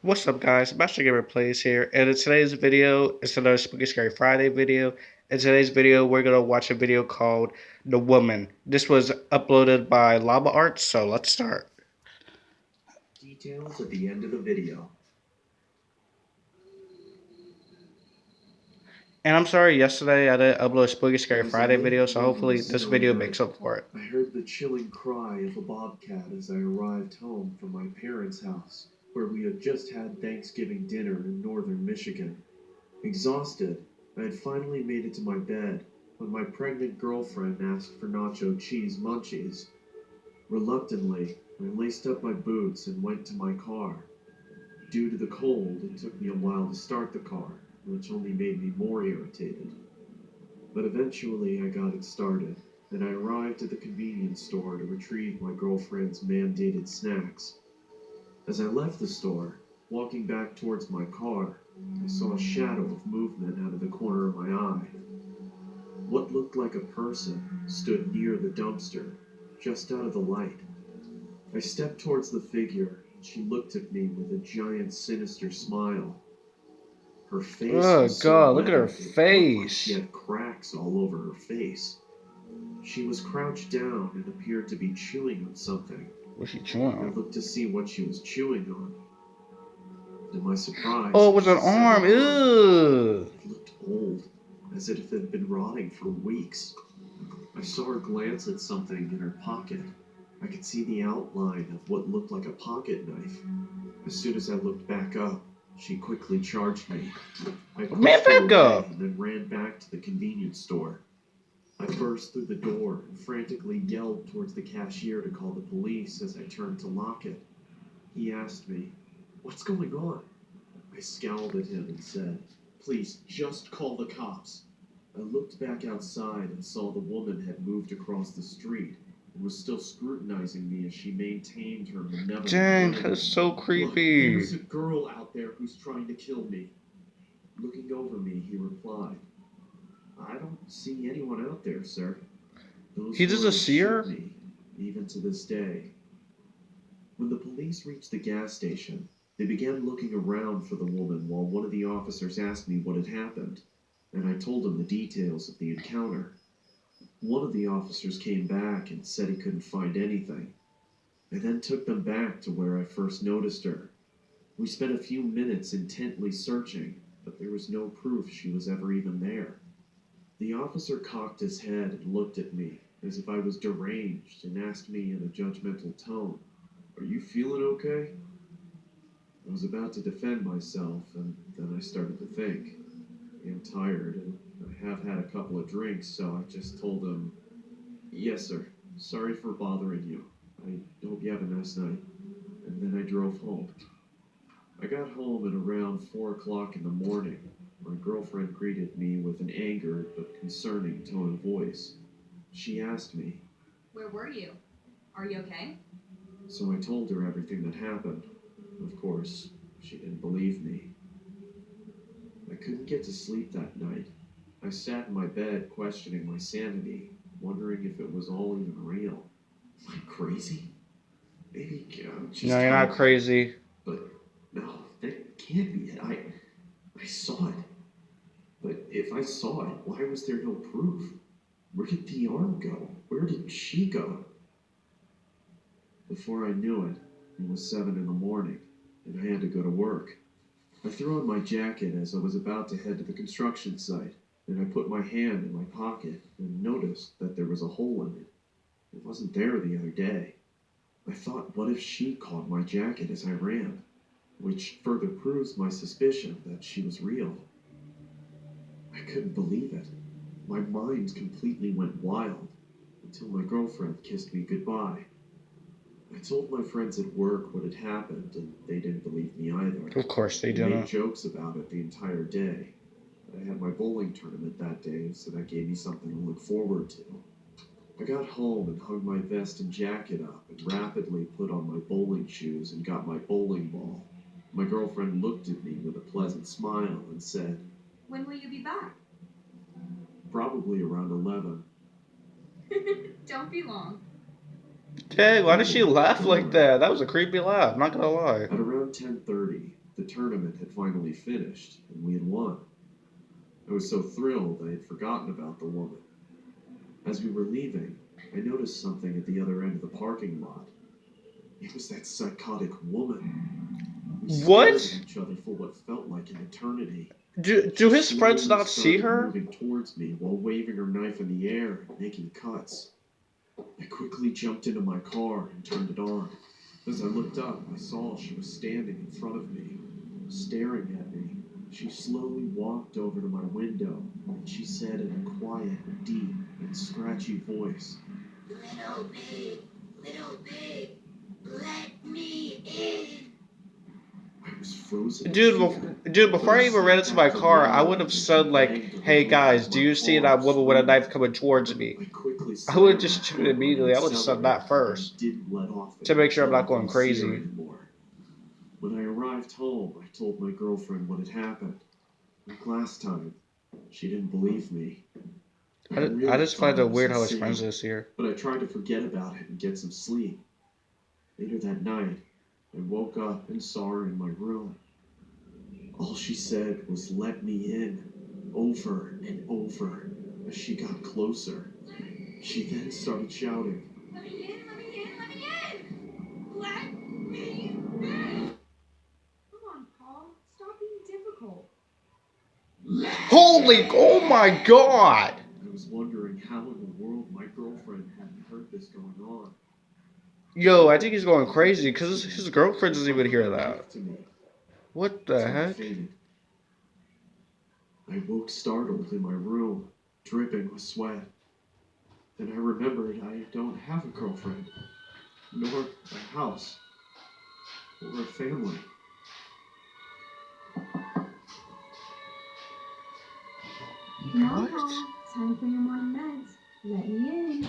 What's up, guys? Master Gamer Plays here, and in today's video, it's another Spooky Scary Friday video. In today's video, we're gonna watch a video called "The Woman." This was uploaded by Lava Art, so let's start. Details at the end of the video. And I'm sorry, yesterday I didn't upload a Spooky It Scary was a Friday late video, so hopefully Midwest this snowy video night. makes up for it. I heard the chilling cry of a bobcat as I arrived home from my parents' house, where we had just had Thanksgiving dinner in northern Michigan. Exhausted, I had finally made it to my bed when my pregnant girlfriend asked for nacho cheese munchies. Reluctantly, I laced up my boots and went to my car. Due to the cold, it took me a while to start the car, which only made me more irritated. But eventually I got it started, and I arrived at the convenience store to retrieve my girlfriend's mandated snacks. As I left the store, walking back towards my car, I saw a shadow of movement out of the corner of my eye. What looked like a person stood near the dumpster, just out of the light. I stepped towards the figure, and she looked at me with a giant sinister smile. Her face Oh was so god, look at her weathered it looked like she face. had cracks all over her face. She was crouched down and appeared to be chewing on something. What's she chewing I on? looked to see what she was chewing on. To my surprise, Oh, it was an she set arm. her arm. Ew. It looked old, as if it had been rotting for weeks. I saw her glance at something in her pocket. I could see the outline of what looked like a pocket knife. As soon as I looked back up, she quickly charged me. I Man, pushed her back away up. and then ran back to the convenience store. I burst through the door and frantically yelled towards the cashier to call the police as I turned to lock it. He asked me, "What's going on?" I scowled at him and said, "Please, just call the cops." I looked back outside and saw the woman had moved across the street and was still scrutinizing me as she maintained her malevolent Dang, grin. that is so "Look, there's creepy. a girl out there who's trying to kill me." Looking over me, he replied, "I don't see anyone out there, sir." Those He doesn't words see shook her? me, even to this day. When the police reached the gas station, they began looking around for the woman while one of the officers asked me what had happened, and I told him the details of the encounter. One of the officers came back and said he couldn't find anything. I then took them back to where I first noticed her. We spent a few minutes intently searching, but there was no proof she was ever even there. The officer cocked his head and looked at me as if I was deranged and asked me in a judgmental tone, "Are you feeling okay?" I was about to defend myself, and then I started to think. I'm tired, and I have had a couple of drinks, so I just told him, "Yes, sir. Sorry for bothering you. I hope you have a nice night." And then I drove home. I got home at around 4 o'clock in the morning. My girlfriend greeted me with an angered but concerning tone of voice. She asked me, Where were you? Are you okay? so I told her everything that happened. Of course, she didn't believe me. I couldn't get to sleep that night. I sat in my bed questioning my sanity, wondering if it was all even real. Am I crazy? Maybe I'm No, just you're not tired. crazy. But no, that can't be it. I saw it. But if I saw it, why was there no proof? Where did the arm go? Where did she go? Before I knew it, it was 7 in the morning, and I had to go to work. I threw on my jacket as I was about to head to the construction site, and I put my hand in my pocket and noticed that there was a hole in it. It wasn't there the other day. I thought, what if she caught my jacket as I ran? Which further proves my suspicion that she was real. I couldn't believe it. My mind completely went wild until my girlfriend kissed me goodbye. I told my friends at work what had happened, and they didn't believe me either. Of course they They made didn't. jokes about it the entire day. I had my bowling tournament that day, so that gave me something to look forward to. I got home and hung my vest and jacket up and rapidly put on my bowling shoes and got my bowling ball. My girlfriend looked at me with a pleasant smile and said, When will you be back? "Probably around 11. Don't be long. Dang, why did she laugh Don't like worry." that? That was a creepy laugh, not gonna lie. At around 10:30, The tournament had finally finished, and we had won. I was so thrilled I had forgotten about the woman. As we were leaving, I noticed something at the other end of the parking lot. It was that psychotic woman. We stared What? at each other for what felt like an eternity. Do his She friends slowly not see started her? moving towards me while waving her knife in the air and making cuts. I quickly jumped into my car and turned it on. As I looked up, I saw she was standing in front of me, staring at me. She slowly walked over to my window, and she said in a quiet, deep, and scratchy voice, little pig, let me in." I was frozen with fear, Dude, but before I I even ran snapped into my back to car, I reality would have as I said like, banged on the "Hey hood guys, of do my you see car, that woman with a screaming. knife coming towards me?" I quickly I would have slammed just my shoot foot on the immediately. I would have said accelerator that first and didn't let off to it make sure I'm until I not going didn't see her crazy. anymore. When I arrived home, I told my girlfriend what had happened. Like last time, she didn't believe me. I I really just thought find I it was weird how his friends insane, is here. but I tried to forget about it and get some sleep. Later that night, I woke up and saw her in my room. All she said was, "Let me in," over and over as she got closer. She then started shouting, Let me in, let me in, let me in! Let me in! Come on, Paul. Stop being difficult. Holy, oh my god! I was wondering how in the world my girlfriend hadn't heard this going on. Yo, I think he's going crazy because his girlfriend doesn't even hear that. To me, What the until I heck? fainted. I woke startled in my room, dripping with sweat. Then I remembered I don't have a girlfriend, nor a house, or a family. Come on, What? Paul. Time for your morning meds. Let me in.